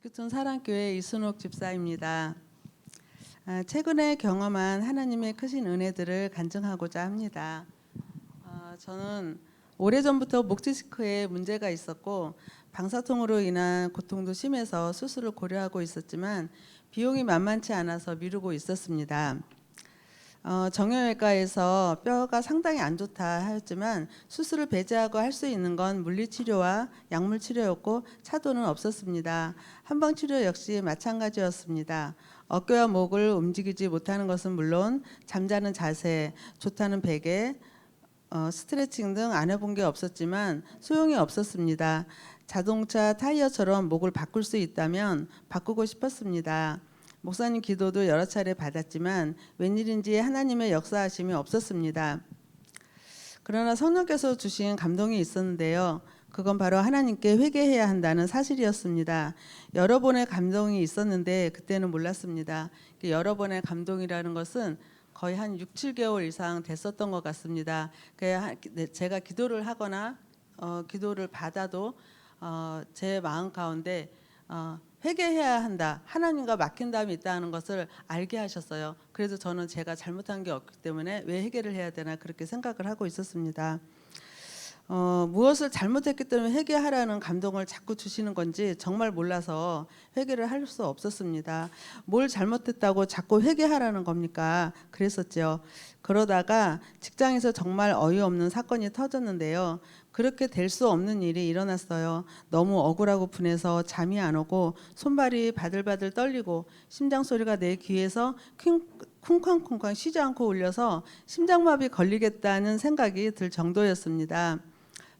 지구촌 사랑교회 이순옥 집사입니다. 최근에 경험한 하나님의 크신 은혜들을 간증하고자 합니다. 저는 오래전부터 목 디스크에 문제가 있었고 방사통으로 인한 고통도 심해서 수술을 고려하고 있었지만 비용이 만만치 않아서 미루고 있었습니다. 정형외과에서 뼈가 상당히 안 좋다 하였지만 수술을 배제하고 할 수 있는 건 물리치료와 약물치료였고 차도는 없었습니다. 한방치료 역시 마찬가지였습니다. 어깨와 목을 움직이지 못하는 것은 물론 잠자는 자세, 좋다는 베개, 스트레칭 등 안 해본 게 없었지만 소용이 없었습니다. 자동차 타이어처럼 목을 바꿀 수 있다면 바꾸고 싶었습니다. 목사님 기도도 여러 차례 받았지만 웬일인지 하나님의 역사하심이 없었습니다. 그러나 성령께서 주신 감동이 있었는데요. 그건 바로 하나님께 회개해야 한다는 사실이었습니다. 여러 번의 감동이 있었는데 그때는 몰랐습니다. 여러 번의 감동이라는 것은 거의 한 6, 7개월 이상 됐었던 것 같습니다. 제가 기도를 하거나 기도를 받아도 제 마음 가운데 회개해야 한다, 하나님과 맡긴다음이 있다는 것을 알게 하셨어요. 그래서 저는 제가 잘못한 게 없기 때문에 왜 회개를 해야 되나 그렇게 생각을 하고 있었습니다. 무엇을 잘못했기 때문에 회개하라는 감동을 자꾸 주시는 건지 정말 몰라서 회개를 할 수 없었습니다. 뭘 잘못했다고 자꾸 회개하라는 겁니까? 그랬었죠. 그러다가 직장에서 정말 어이없는 사건이 터졌는데요. 그렇게 될 수 없는 일이 일어났어요. 너무 억울하고 분해서 잠이 안 오고 손발이 바들바들 떨리고 심장 소리가 내 귀에서 쿵쾅쿵쾅 쉬지 않고 울려서 심장마비 걸리겠다는 생각이 들 정도였습니다.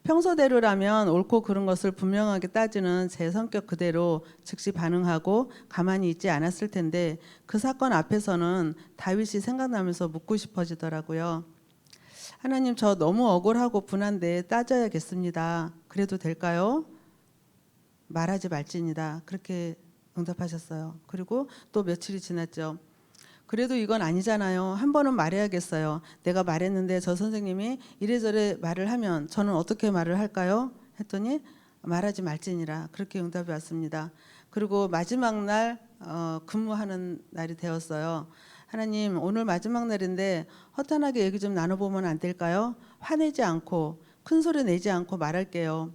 평소대로라면 옳고 그른 것을 분명하게 따지는 제 성격 그대로 즉시 반응하고 가만히 있지 않았을 텐데 그 사건 앞에서는 다윗이 생각나면서 묻고 싶어지더라고요. 하나님, 저 너무 억울하고 분한데 따져야겠습니다. 그래도 될까요? 말하지 말지니다. 그렇게 응답하셨어요. 그리고 또 며칠이 지났죠. 그래도 이건 아니잖아요. 한 번은 말해야겠어요. 내가 말했는데 저 선생님이 이래저래 말을 하면 저는 어떻게 말을 할까요? 했더니 말하지 말지니라. 그렇게 응답이 왔습니다. 그리고 마지막 날 근무하는 날이 되었어요. 하나님, 오늘 마지막 날인데 허탄하게 얘기 좀 나눠보면 안 될까요? 화내지 않고 큰 소리 내지 않고 말할게요.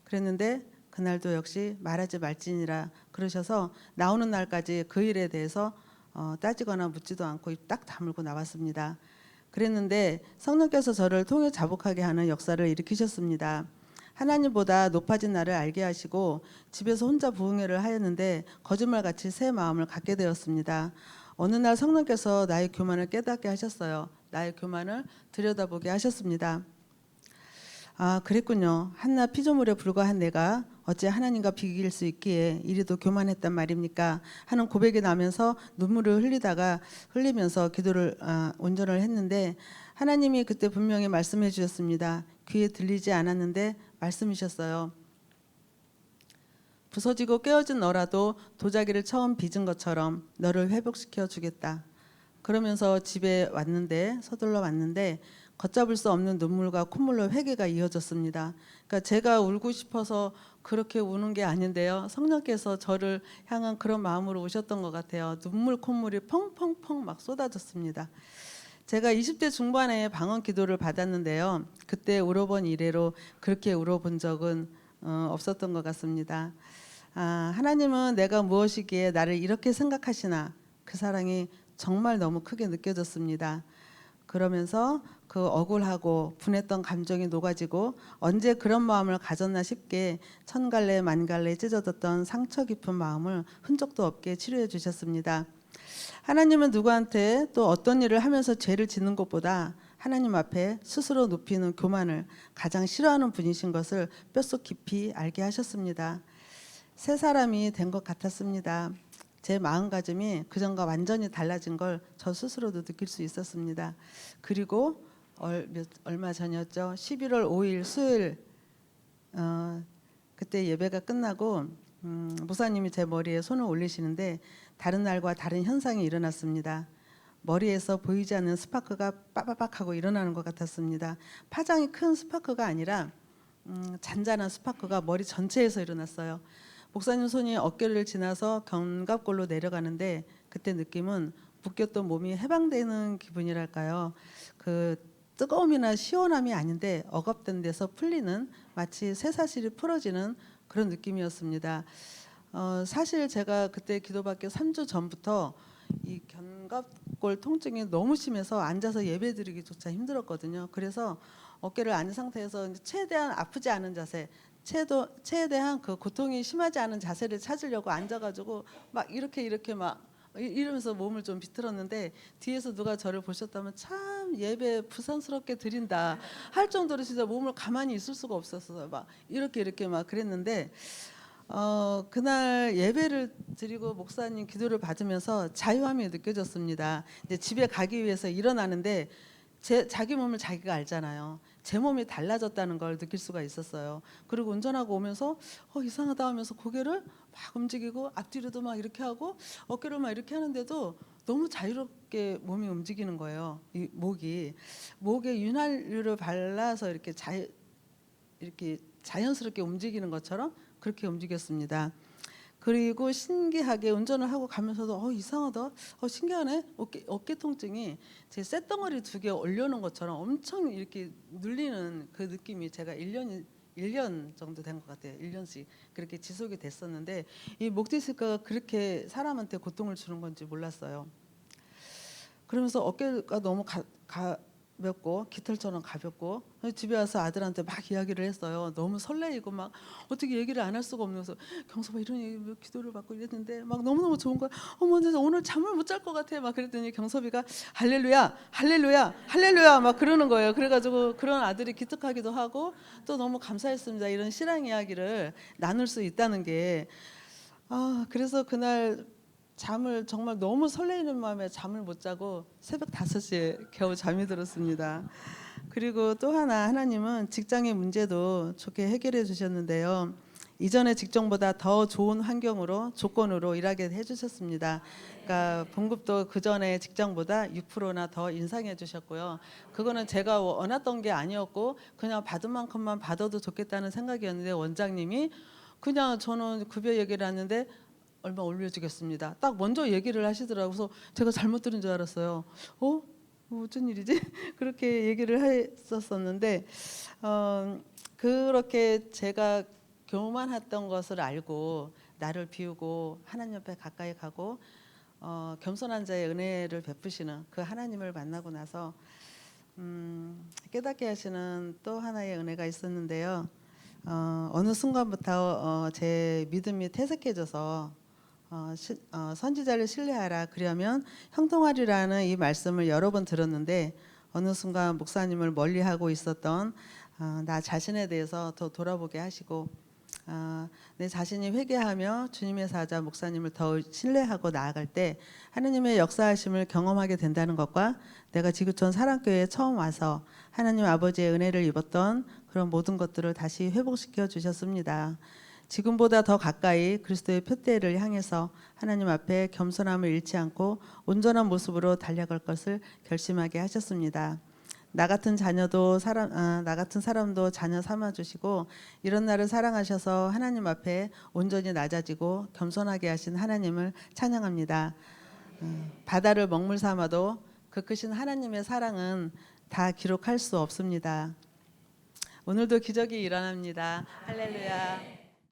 그랬는데 그날도 역시 말하지 말지니라 그러셔서 나오는 날까지 그 일에 대해서 따지거나 묻지도 않고 입 딱 다물고 나왔습니다. 그랬는데 성령께서 저를 통해 자복하게 하는 역사를 일으키셨습니다. 하나님보다 높아진 나를 알게 하시고 집에서 혼자 부흥회를 하였는데 거짓말같이 새 마음을 갖게 되었습니다. 어느 날 성령께서 나의 교만을 깨닫게 하셨어요. 나의 교만을 들여다보게 하셨습니다. 아, 그랬군요. 한낱 피조물에 불과한 내가 어찌 하나님과 비길 수 있기에 이리도 교만했단 말입니까? 하는 고백이 나면서 눈물을 흘리면서 기도를 온전을 했는데 하나님이 그때 분명히 말씀해 주셨습니다. 귀에 들리지 않았는데 말씀이셨어요. 부서지고 깨어진 너라도 도자기를 처음 빚은 것처럼 너를 회복시켜 주겠다. 그러면서 집에 왔는데 서둘러 왔는데 걷잡을 수 없는 눈물과 콧물로 회개가 이어졌습니다. 그러니까 제가 울고 싶어서 그렇게 우는 게 아닌데요. 성령께서 저를 향한 그런 마음으로 오셨던 것 같아요. 눈물 콧물이 펑펑펑 막 쏟아졌습니다. 제가 20대 중반에 방언 기도를 받았는데요. 그때 울어본 이래로 그렇게 울어본 적은 없었던 것 같습니다. 하나님은 내가 무엇이기에 나를 이렇게 생각하시나, 그 사랑이 정말 너무 크게 느껴졌습니다. 그러면서 그 억울하고 분했던 감정이 녹아지고 언제 그런 마음을 가졌나 싶게 천갈래 만갈래 찢어졌던 상처 깊은 마음을 흔적도 없게 치료해 주셨습니다. 하나님은 누구한테 또 어떤 일을 하면서 죄를 짓는 것보다 하나님 앞에 스스로 눕히는 교만을 가장 싫어하는 분이신 것을 뼛속 깊이 알게 하셨습니다. 새 사람이 된 것 같았습니다. 제 마음가짐이 그전과 완전히 달라진 걸 저 스스로도 느낄 수 있었습니다. 그리고 얼마 전이었죠. 11월 5일 수요일 그때 예배가 끝나고 목사님이 제 머리에 손을 올리시는데 다른 날과 다른 현상이 일어났습니다. 머리에서 보이지 않는 스파크가 빠바박 하고 일어나는 것 같았습니다. 파장이 큰 스파크가 아니라 잔잔한 스파크가 머리 전체에서 일어났어요. 목사님 손이 어깨를 지나서 견갑골로 내려가는데 그때 느낌은 묶였던 몸이 해방되는 기분이랄까요. 그 뜨거움이나 시원함이 아닌데 억압된 데서 풀리는, 마치 쇠사슬이 풀어지는 그런 느낌이었습니다. 사실 제가 그때 기도받기 3주 전부터 이 견갑골 통증이 너무 심해서 앉아서 예배드리기조차 힘들었거든요. 그래서 어깨를 앉은 상태에서 최대한 아프지 않은 자세, 최대한 그 고통이 심하지 않은 자세를 찾으려고 앉아가지고 막 이렇게 막 이러면서 몸을 좀 비틀었는데, 뒤에서 누가 저를 보셨다면 참 예배 부산스럽게 드린다 할 정도로 진짜 몸을 가만히 있을 수가 없었어요. 막 이렇게 막 그랬는데, 그날 예배를 드리고 목사님 기도를 받으면서 자유함이 느껴졌습니다. 이제 집에 가기 위해서 일어나는데 자기 몸을 자기가 알잖아요. 제 몸이 달라졌다는 걸 느낄 수가 있었어요. 그리고 운전하고 오면서 이상하다 하면서 고개를 막 움직이고 앞뒤로도 막 이렇게 하고 어깨를 막 이렇게 하는데도 너무 자유롭게 몸이 움직이는 거예요. 이 목에 윤활유를 발라서 이렇게 자연스럽게 움직이는 것처럼 그렇게 움직였습니다. 그리고 신기하게 운전을 하고 가면서도 이상하다, 신기하네, 어깨 통증이 제 쇳덩어리 2개 올려놓은 것처럼 엄청 이렇게 눌리는 그 느낌이 제가 1년 정도 된 것 같아요. 1년씩 그렇게 지속이 됐었는데, 이 목 디스크가 그렇게 사람한테 고통을 주는 건지 몰랐어요. 그러면서 어깨가 너무 가볍고 깃털처럼 가볍고, 집에 와서 아들한테 막 이야기를 했어요. 너무 설레이고 막 어떻게 얘기를 안 할 수가 없면서, 경서봐 이런 얘기 기도를 받고 이랬는데 막 너무너무 좋은 거야. 어머 나 오늘 잠을 못 잘 것 같아 막 그랬더니 경섭이가 할렐루야 할렐루야 할렐루야 막 그러는 거예요. 그래가지고 그런 아들이 기특하기도 하고 또 너무 감사했습니다. 이런 신앙 이야기를 나눌 수 있다는 게. 그래서 그날 잠을 정말 너무 설레이는 마음에 잠을 못 자고 새벽 5시에 겨우 잠이 들었습니다. 그리고 또 하나님은 직장의 문제도 좋게 해결해 주셨는데요. 이전의 직종보다 더 좋은 환경으로, 조건으로 일하게 해주셨습니다. 그러니까 봉급도 그 전에 직장보다 6%나 더 인상해 주셨고요. 그거는 제가 원했던 게 아니었고 그냥 받은 만큼만 받아도 좋겠다는 생각이었는데, 원장님이 그냥 저는 급여 얘기를 하는데 얼마 올려주겠습니다, 딱 먼저 얘기를 하시더라고요. 그래서 제가 잘못 들은 줄 알았어요. 무슨 일이지? 그렇게 얘기를 했었었는데, 그렇게 제가 교만했던 것을 알고 나를 비우고 하나님 옆에 가까이 가고 겸손한 자의 은혜를 베푸시는 그 하나님을 만나고 나서 깨닫게 하시는 또 하나의 은혜가 있었는데요. 어느 순간부터 제 믿음이 퇴색해져서 선지자를 신뢰하라, 그러면 형통하리라는 이 말씀을 여러 번 들었는데, 어느 순간 목사님을 멀리하고 있었던 나 자신에 대해서 더 돌아보게 하시고, 내 자신이 회개하며 주님의 사자 목사님을 더 신뢰하고 나아갈 때 하나님의 역사하심을 경험하게 된다는 것과, 내가 지구촌 사랑교회에 처음 와서 하나님 아버지의 은혜를 입었던 그런 모든 것들을 다시 회복시켜 주셨습니다. 지금보다 더 가까이 그리스도의 표대를 향해서 하나님 앞에 겸손함을 잃지 않고 온전한 모습으로 달려갈 것을 결심하게 하셨습니다. 나 같은 사람도 자녀 삼아 주시고, 이런 나를 사랑하셔서 하나님 앞에 온전히 낮아지고 겸손하게 하신 하나님을 찬양합니다. 바다를 먹물 삼아도 그 크신 하나님의 사랑은 다 기록할 수 없습니다. 오늘도 기적이 일어납니다. 할렐루야.